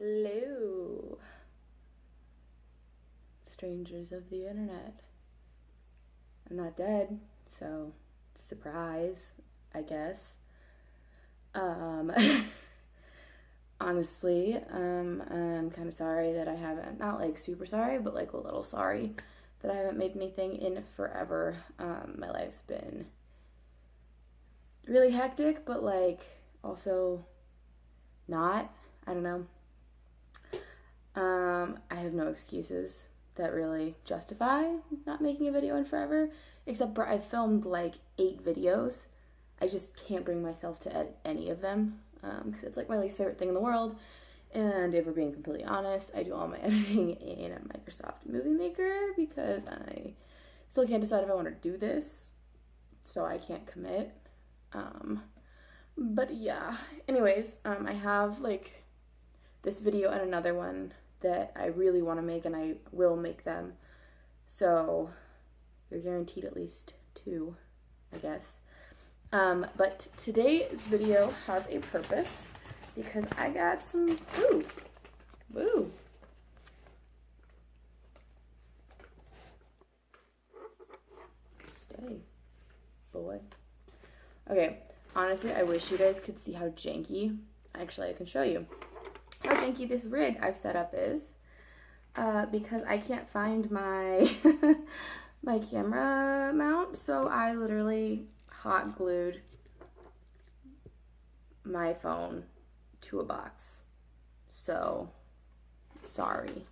Hello, strangers of the internet. I'm not dead, so surprise, I guess. Honestly, I'm kind of sorry that I haven't, not like super sorry, but like a little sorry that I haven't made anything in forever. My life's been really hectic, but like also not. I don't know. I have no excuses that really justify not making a video in forever, except for I filmed like 8 videos. I just can't bring myself to edit any of them because it's like my least favorite thing in the world. And if we're being completely honest, I do all my editing in a Microsoft Movie Maker because I still can't decide if I want to do this, so I can't commit. But yeah, anyways, I have like this video and another one that I really want to make, and I will make them. So you're guaranteed at least 2, I guess. But today's video has a purpose because I got some food. Woo! Stay, boy. Okay, honestly, I wish you guys could see how janky. Actually, I can show you how janky this rig I've set up is, because I can't find my my camera mount, so I literally hot glued my phone to a box. So sorry,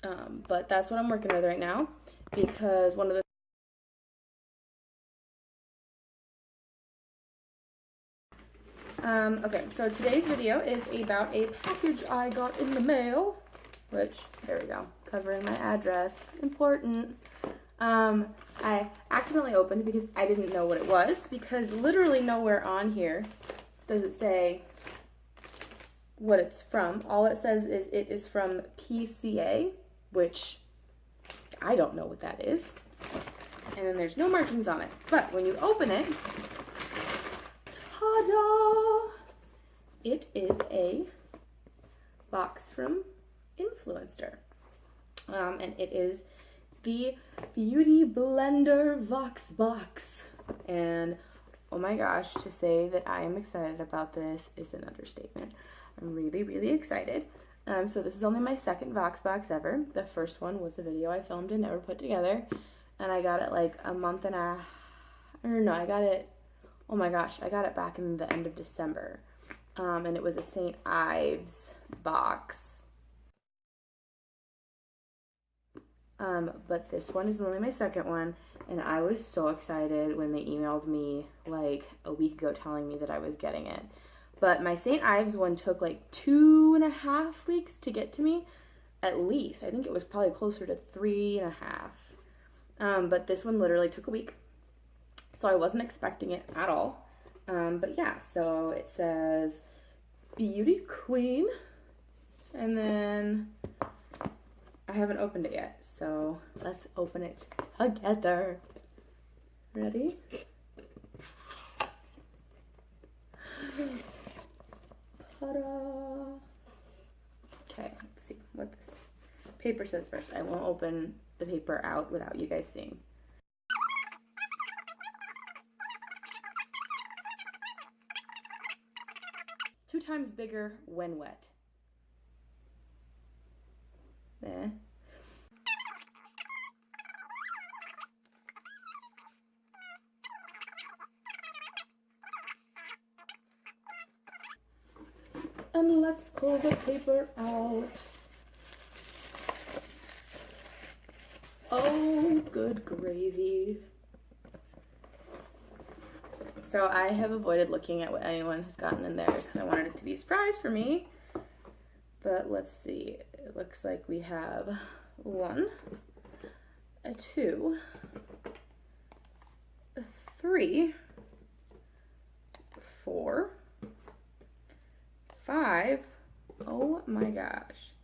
but that's what I'm working with right now, because one of the okay, so today's video is about a package I got in the mail, which, there we go, covering my address, important. I accidentally opened because I didn't know what it was, because literally nowhere on here does it say what it's from. All it says is it is from PCA, which I don't know what that is. And then there's no markings on it. But when you open it, ta-da! It is a box from Influenster. And it is the Beauty Blender Vox Box. And oh my gosh, to say that I am excited about this is an understatement. I'm really, really excited. So this is only my second Vox box ever. The first one was a video I filmed and never put together. And I got it like a month and a, or no, I got it, oh my gosh, I got it back in the end of December. And it was a St. Ives box. But this one is only my second one, and I was so excited when they emailed me like a week ago telling me that I was getting it. But my St. Ives one took like 2.5 weeks to get to me, at least. I think it was probably closer to 3.5. But this one literally took a week, so I wasn't expecting it at all. But yeah, so it says Beauty Queen, and then I haven't opened it yet, so let's open it together. Ready? Ta-da! Okay, let's see what this paper says first. I won't open the paper out without you guys seeing. 2 times bigger when wet. Eh. And let's pull the paper out. Oh, good gravy. So I have avoided looking at what anyone has gotten in theirs because I wanted it to be a surprise for me. But let's see. It looks like we have 1, 2, 3, 4, 5, oh my gosh,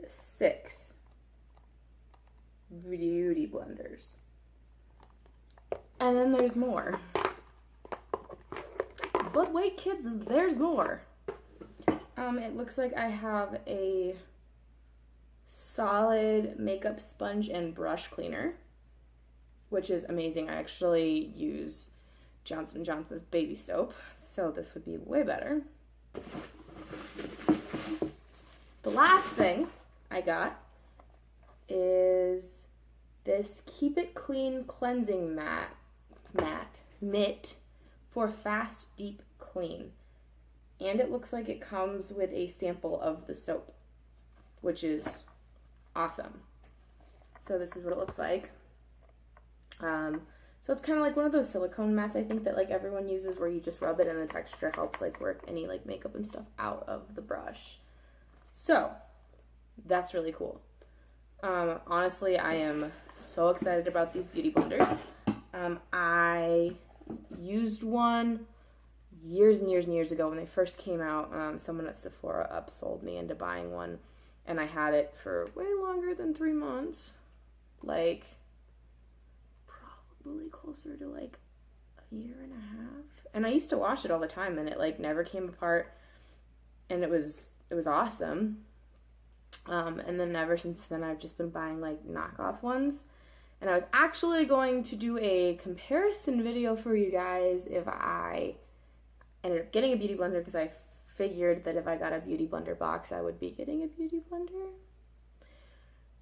6 beauty blenders. And then there's more. But wait, kids, there's more. It looks like I have a solid makeup sponge and brush cleaner, which is amazing. I actually use Johnson & Johnson's baby soap, so this would be way better. The last thing I got is this Keep It Clean cleansing mitt for fast deep clean. And it looks like it comes with a sample of the soap, which is awesome. So this is what it looks like. So it's kind of like one of those silicone mats, I think, that like everyone uses, where you just rub it and the texture helps like work any like makeup and stuff out of the brush. So that's really cool. Honestly, I am so excited about these beauty blenders. I used one years and years and years ago when they first came out. Someone at Sephora upsold me into buying one, and I had it for way longer than 3 months. Like, probably closer to like a year and a half. And I used to wash it all the time, and it like never came apart, and it was awesome. And then ever since then, I've just been buying like knockoff ones. And I was actually going to do a comparison video for you guys if I ended up getting a beauty blender, because I figured that if I got a beauty blender box, I would be getting a beauty blender.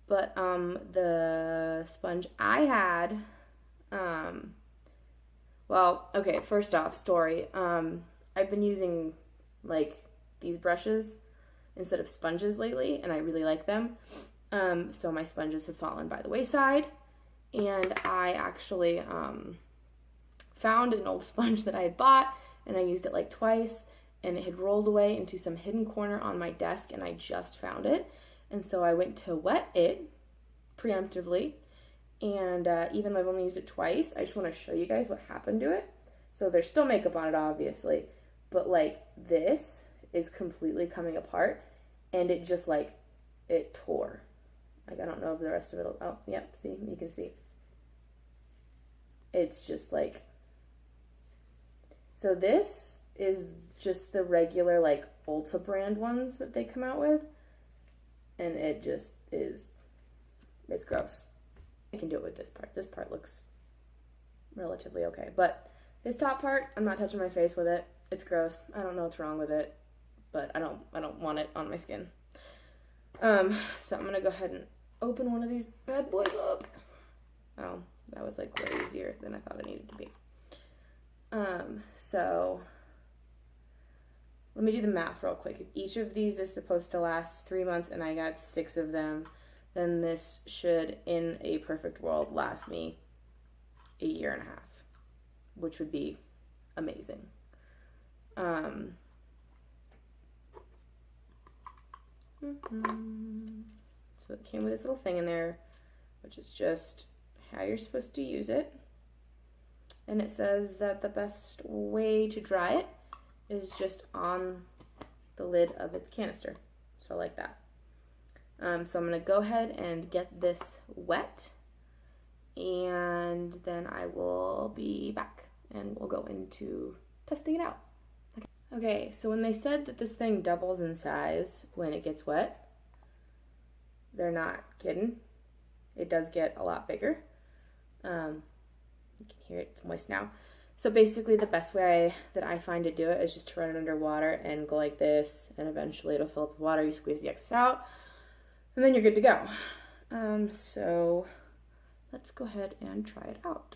But the sponge I had, well, okay, first off, story. I've been using like these brushes instead of sponges lately, and I really like them. So my sponges have fallen by the wayside, and I actually found an old sponge that I had bought, and I used it like twice, and it had rolled away into some hidden corner on my desk, and I just found it. And so I went to wet it preemptively, and even though I've only used it twice, I just want to show you guys what happened to it. So there's still makeup on it, obviously, but like this is completely coming apart, and it just like, it tore. Like, I don't know if the rest of it, oh, yep, see, you can see. It's just like, so this is just the regular like Ulta brand ones that they come out with, and it just is, it's gross. I can do it with this part. This part looks relatively okay, but this top part, I'm not touching my face with it. It's gross. I don't know what's wrong with it, but I don't want it on my skin. So I'm gonna go ahead and open one of these bad boys up. Oh, that was like way easier than I thought it needed to be. So let me do the math real quick. If each of these is supposed to last 3 months and I got 6 of them, then this should, in a perfect world, last me a year and a half, which would be amazing. So it came with this little thing in there, which is just how you're supposed to use it. And it says that the best way to dry it is just on the lid of its canister. So like that. So I'm going to go ahead and get this wet, and then I will be back and we'll go into testing it out. Okay, so when they said that this thing doubles in size when it gets wet, they're not kidding. It does get a lot bigger. You can hear it, it's moist now. So basically the best way that I find to do it is just to run it under water and go like this, and eventually it'll fill up with water. You squeeze the excess out, and then you're good to go. So let's go ahead and try it out.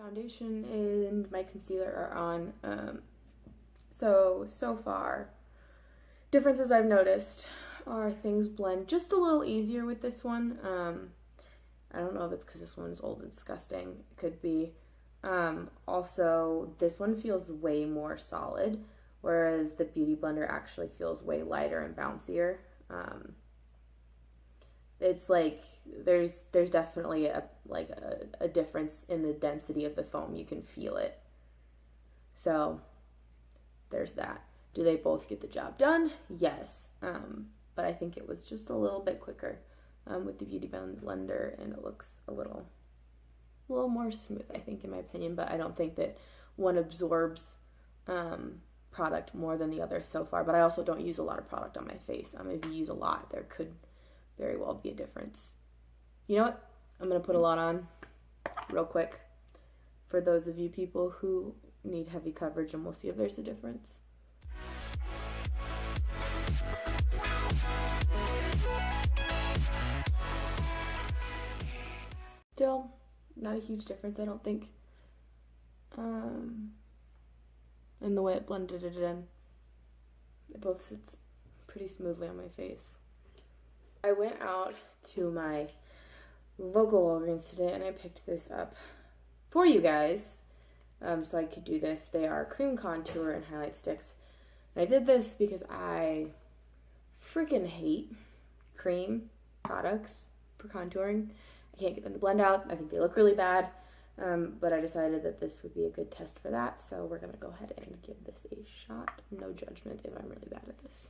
foundation and my concealer are on. So far, differences I've noticed are things blend just a little easier with this one. I don't know if it's because this one is old and disgusting. It could be. Also, this one feels way more solid, whereas the Beauty Blender actually feels way lighter and bouncier. It's like there's definitely a difference in the density of the foam. You can feel it. So there's that. Do they both get the job done? Yes. But I think it was just a little bit quicker with the Beauty Blender, and it looks a little more smooth, I think, in my opinion. But I don't think that one absorbs product more than the other so far. But I also don't use a lot of product on my face. If you use a lot, there could very well be a difference. You know what? I'm going to put a lot on real quick for those of you people who need heavy coverage, and we'll see if there's a difference. Still, not a huge difference, I don't think, in the way it blended it in. It both sits pretty smoothly on my face. I went out to my local Walgreens today and I picked this up for you guys so I could do this. They are cream contour and highlight sticks. And I did this because I freaking hate cream products for contouring. I can't get them to blend out. I think they look really bad. But I decided that this would be a good test for that. So we're going to go ahead and give this a shot. No judgment if I'm really bad at this.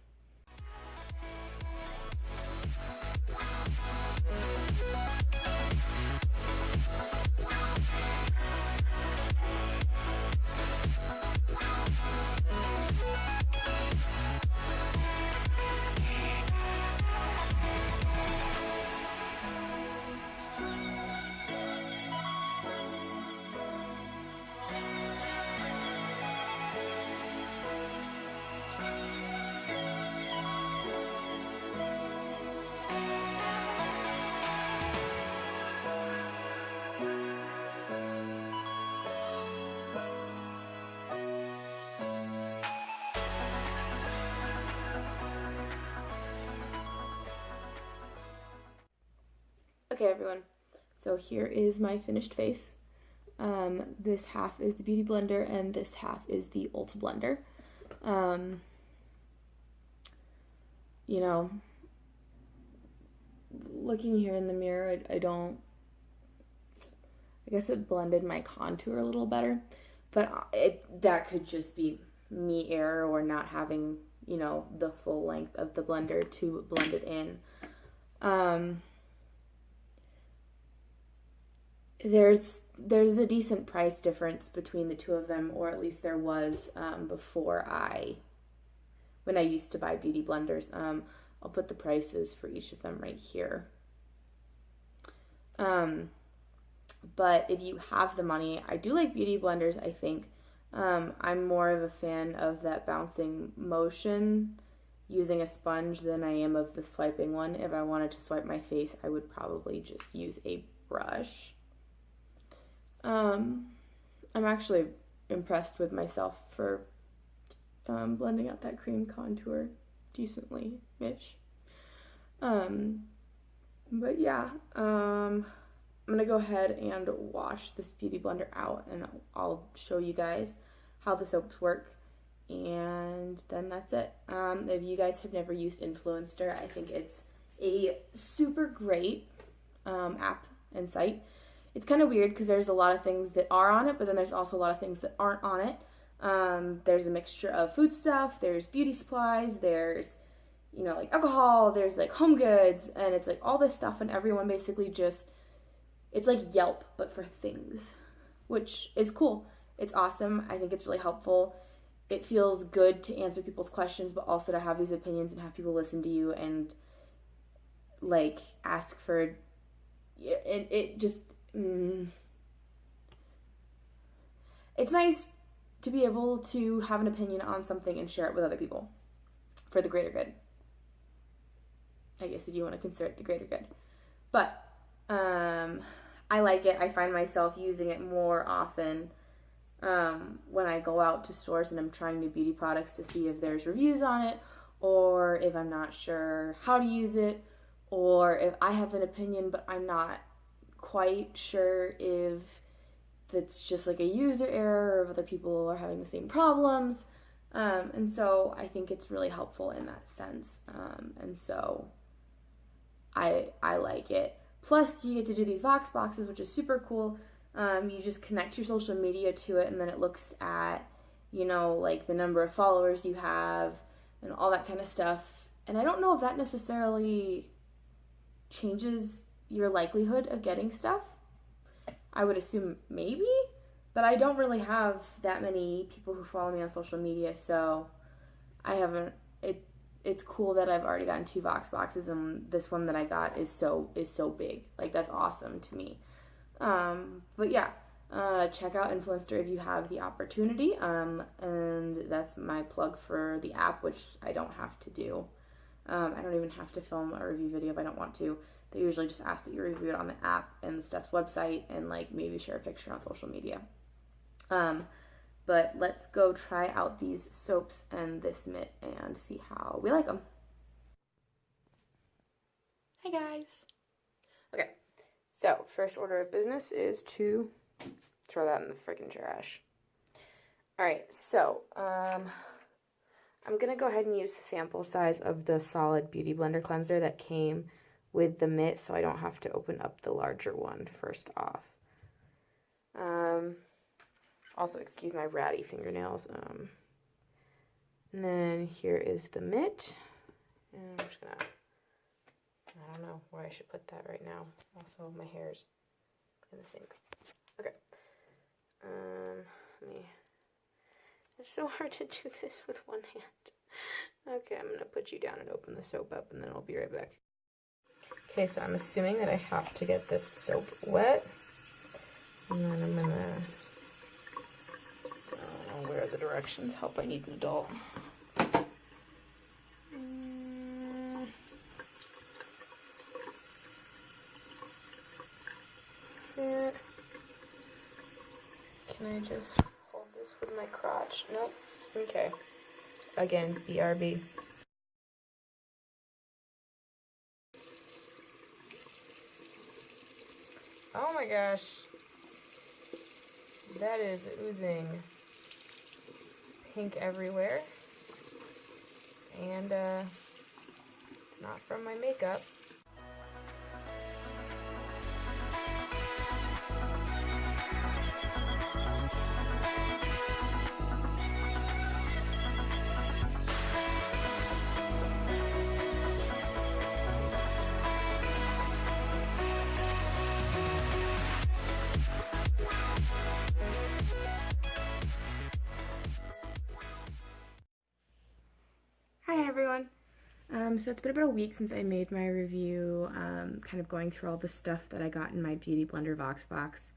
Okay, everyone, so here is my finished face. This half is the Beauty Blender and this half is the Ulta Blender. You know, looking here in the mirror, I guess it blended my contour a little better, but that could just be me error or not having, you know, the full length of the blender to blend it in. There's a decent price difference between the two of them, or at least there was before when I used to buy beauty blenders. I'll put the prices for each of them right here. But if you have the money, I do like beauty blenders, I think. I'm more of a fan of that bouncing motion using a sponge than I am of the swiping one. If I wanted to swipe my face, I would probably just use a brush. I'm actually impressed with myself for blending out that cream contour decently-ish. But yeah, I'm gonna go ahead and wash this beauty blender out and I'll show you guys how the soaps work, and then that's it. If you guys have never used Influenster, I think it's a super great app and site. It's kind of weird because there's a lot of things that are on it, but then there's also a lot of things that aren't on it. There's a mixture of food stuff, there's beauty supplies, there's, you know, like alcohol, there's like home goods, and it's like all this stuff, and everyone basically just, it's like Yelp, but for things, which is cool. It's awesome. I think it's really helpful. It feels good to answer people's questions, but also to have these opinions and have people listen to you and like ask for, it just, it's nice to be able to have an opinion on something and share it with other people for the greater good. I guess if you want to consider it the greater good. But I like it. I find myself using it more often when I go out to stores and I'm trying new beauty products to see if there's reviews on it, or if I'm not sure how to use it, or if I have an opinion but I'm not quite sure if it's just like a user error or if other people are having the same problems. And so I think it's really helpful in that sense. And so I like it. Plus, you get to do these Vox boxes, which is super cool. You just connect your social media to it, and then it looks at, like the number of followers you have and all that kind of stuff. And I don't know if that necessarily changes your likelihood of getting stuff. I would assume maybe, but I don't really have that many people who follow me on social media, so I haven't. It's cool that I've already gotten 2 Vox boxes, and this one that I got is so big. Like, that's awesome to me. But yeah, check out Influenster if you have the opportunity. And that's my plug for the app, which I don't have to do. I don't even have to film a review video if I don't want to. They usually just ask that you review it on the app and Steph's website and like maybe share a picture on social media. But let's go try out these soaps and this mitt and see how we like them. Hi guys. Okay, so first order of business is to throw that in the freaking trash. All right, so I'm gonna go ahead and use the sample size of the solid beauty blender cleanser that came with the mitt, so I don't have to open up the larger one first off. Also, excuse my ratty fingernails. And then here is the mitt. And I'm just gonna, I don't know where I should put that right now. Also, my hair's in the sink. Okay. It's so hard to do this with one hand. Okay, I'm gonna put you down and open the soap up, and then I'll be right back. Okay, so I'm assuming that I have to get this soap wet. And then I'm gonna, I don't know where are the directions. Help, I need an adult. Can I just hold this with my crotch? Nope. Okay. Again, BRB. Oh my gosh. That is oozing pink everywhere. And it's not from my makeup. Hi everyone. So it's been about a week since I made my review, kind of going through all the stuff that I got in my Beauty Blender Vox box.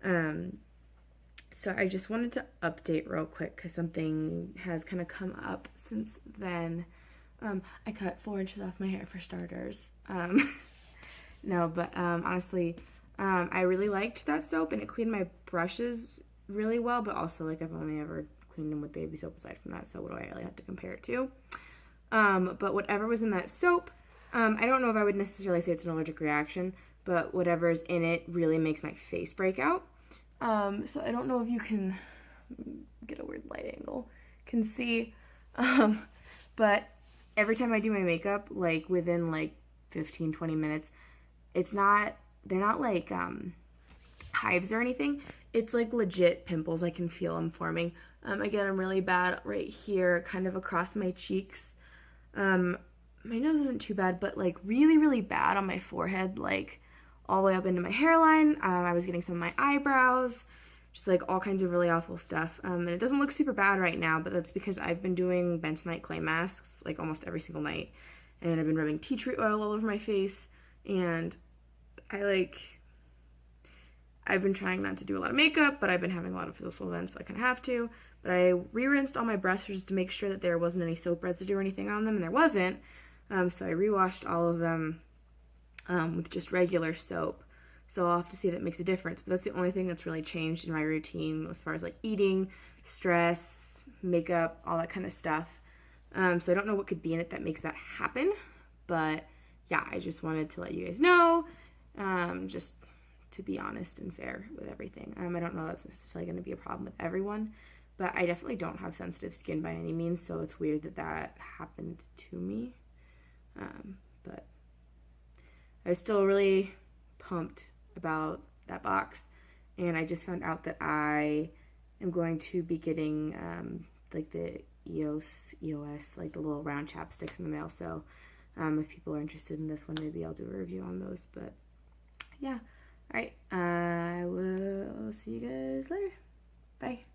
So I just wanted to update real quick because something has kind of come up since then. I cut 4 inches off my hair for starters. No, but honestly, I really liked that soap and it cleaned my brushes really well, but also like I've only ever cleaned them with baby soap aside from that, so what do I really have to compare it to? But whatever was in that soap, I don't know if I would necessarily say it's an allergic reaction, but whatever's in it really makes my face break out. So I don't know if you can get a weird light angle, can see, but every time I do my makeup, like within like 15-20 minutes, they're not like hives or anything. It's like legit pimples. I can feel them forming. Again, I'm really bad right here, kind of across my cheeks. My nose isn't too bad, but like really, really bad on my forehead, like all the way up into my hairline. I was getting some of my eyebrows, just like all kinds of really awful stuff. And it doesn't look super bad right now, but that's because I've been doing bentonite clay masks like almost every single night. And I've been rubbing tea tree oil all over my face. And I've been trying not to do a lot of makeup, but I've been having a lot of social events, so I kind of have to. But I re-rinsed all my brushes to make sure that there wasn't any soap residue or anything on them, and there wasn't. So I re-washed all of them with just regular soap. So I'll have to see if that makes a difference. But that's the only thing that's really changed in my routine as far as like eating, stress, makeup, all that kind of stuff. So I don't know what could be in it that makes that happen. But yeah, I just wanted to let you guys know, just to be honest and fair with everything. I don't know that's necessarily going to be a problem with everyone, but I definitely don't have sensitive skin by any means, so it's weird that that happened to me. But I was still really pumped about that box, and I just found out that I am going to be getting like the EOS, like the little round chapsticks in the mail, so if people are interested in this one, maybe I'll do a review on those. But yeah, alright, I will see you guys later. Bye.